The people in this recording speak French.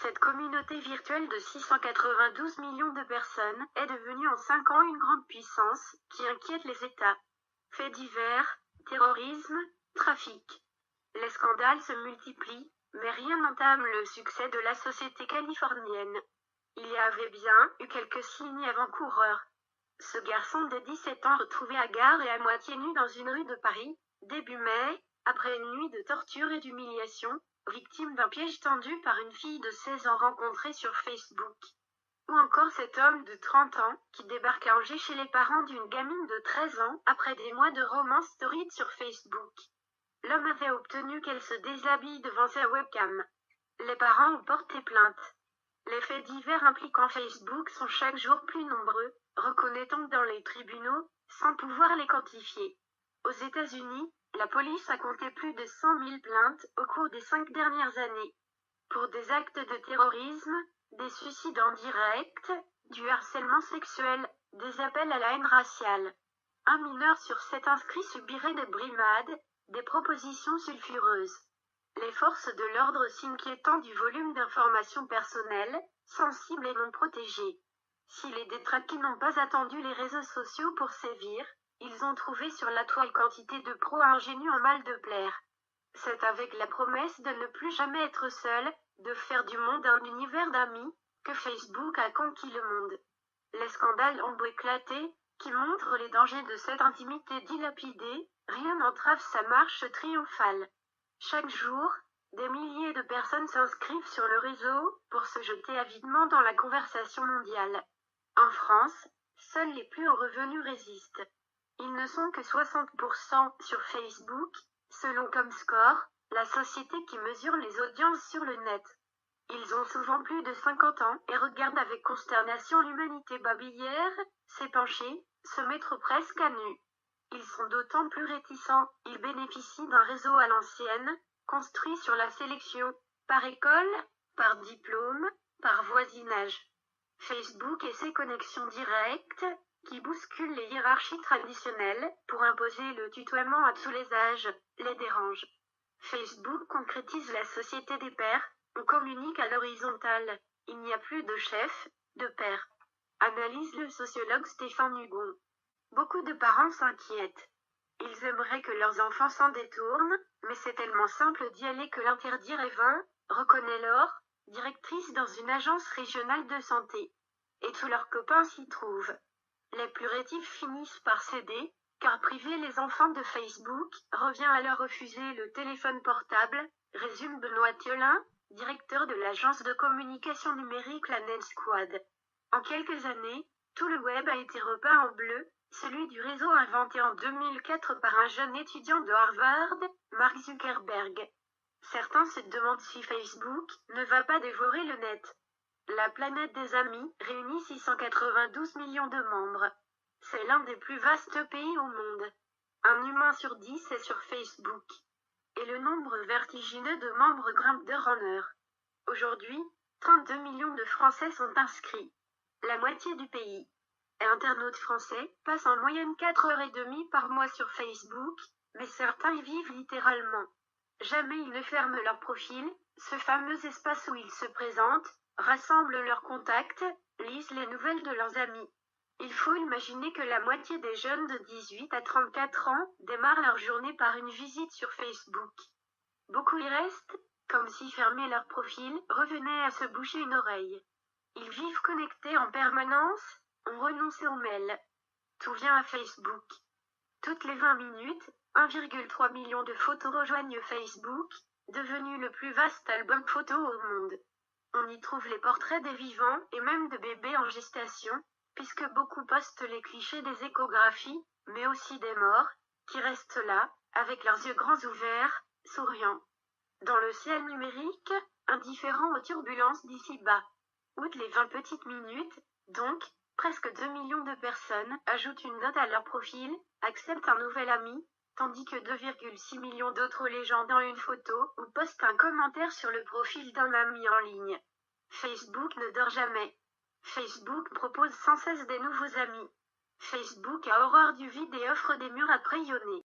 Cette communauté virtuelle de 692 millions de personnes est devenue en 5 ans une grande puissance qui inquiète les États. Faits divers, terrorisme, trafic. Les scandales se multiplient, mais rien n'entame le succès de la société californienne. Il y avait bien eu quelques signes avant-coureurs. Ce garçon de 17 ans retrouvé hagard et à moitié nu dans une rue de Paris, début mai, après une nuit de torture et d'humiliation, victime d'un piège tendu par une fille de 16 ans rencontrée sur Facebook. Ou encore cet homme de 30 ans qui débarque à Angers chez les parents d'une gamine de 13 ans après des mois de romance torride sur Facebook. L'homme avait obtenu qu'elle se déshabille devant sa webcam. Les parents ont porté plainte. Les faits divers impliquant Facebook sont chaque jour plus nombreux, reconnaît-on dans les tribunaux, sans pouvoir les quantifier. Aux États-Unis, la police a compté plus de 100 000 plaintes au cours des 5 dernières années. Pour des actes de terrorisme, des suicides en direct, du harcèlement sexuel, des appels à la haine raciale. Un mineur sur 7 inscrits subirait des brimades, des propositions sulfureuses. Les forces de l'ordre s'inquiétant du volume d'informations personnelles, sensibles et non protégées. Si les détraqués n'ont pas attendu les réseaux sociaux pour sévir, ils ont trouvé sur la toile quantité de pros ingénus en mal de plaire. C'est avec la promesse de ne plus jamais être seul, de faire du monde un univers d'amis, que Facebook a conquis le monde. Les scandales ont beau éclater, qui montrent les dangers de cette intimité dilapidée, rien n'entrave sa marche triomphale. Chaque jour, des milliers de personnes s'inscrivent sur le réseau pour se jeter avidement dans la conversation mondiale. En France, seuls les plus hauts revenus résistent. Ils ne sont que 60% sur Facebook, selon Comscore, la société qui mesure les audiences sur le net. Ils ont souvent plus de 50 ans et regardent avec consternation l'humanité babillère, s'épancher, se mettre presque à nu. Ils sont d'autant plus réticents, ils bénéficient d'un réseau à l'ancienne, construit sur la sélection, par école, par diplôme, par voisinage. Facebook et ses connexions directes, qui bousculent les hiérarchies traditionnelles pour imposer le tutoiement à tous les âges, les dérangent. Facebook concrétise la société des pairs, on communique à l'horizontale, il n'y a plus de chef, de père. Analyse le sociologue Stéphane Hugon. Beaucoup de parents s'inquiètent. Ils aimeraient que leurs enfants s'en détournent, mais c'est tellement simple d'y aller que l'interdire est vain, reconnaît Laure, directrice dans une agence régionale de santé. Et tous leurs copains s'y trouvent. Les plus rétifs finissent par céder, car priver les enfants de Facebook revient à leur refuser le téléphone portable, résume Benoît Thiolin, directeur de l'agence de communication numérique La Net Squad. En quelques années, tout le web a été repeint en bleu, celui du réseau inventé en 2004 par un jeune étudiant de Harvard, Mark Zuckerberg. Certains se demandent si Facebook ne va pas dévorer le net. La planète des amis réunit 692 millions de membres. C'est l'un des plus vastes pays au monde. Un humain sur 10 est sur Facebook. Et le nombre vertigineux de membres grimpe d'heure en heure. Aujourd'hui, 32 millions de Français sont inscrits. La moitié du pays. Et internautes français passent en moyenne 4h30 par mois sur Facebook, mais certains y vivent littéralement. Jamais ils ne ferment leur profil, ce fameux espace où ils se présentent, rassemblent leurs contacts, lisent les nouvelles de leurs amis. Il faut imaginer que la moitié des jeunes de 18 à 34 ans démarrent leur journée par une visite sur Facebook. Beaucoup y restent, comme si fermer leur profil revenait à se boucher une oreille. Ils vivent connectés en permanence, ont renoncé aux mails. Tout vient à Facebook. Toutes les 20 minutes, 1,3 million de photos rejoignent Facebook, devenu le plus vaste album photo au monde. On y trouve les portraits des vivants et même de bébés en gestation, puisque beaucoup postent les clichés des échographies, mais aussi des morts, qui restent là, avec leurs yeux grands ouverts, souriants. Dans le ciel numérique, indifférent aux turbulences d'ici-bas. Outre les 20 petites minutes, donc, presque 2 millions de personnes ajoutent une note à leur profil, acceptent un nouvel ami, tandis que 2,6 millions d'autres légendes en une photo ou postent un commentaire sur le profil d'un ami en ligne. Facebook ne dort jamais. Facebook propose sans cesse des nouveaux amis. Facebook a horreur du vide et offre des murs à crayonner.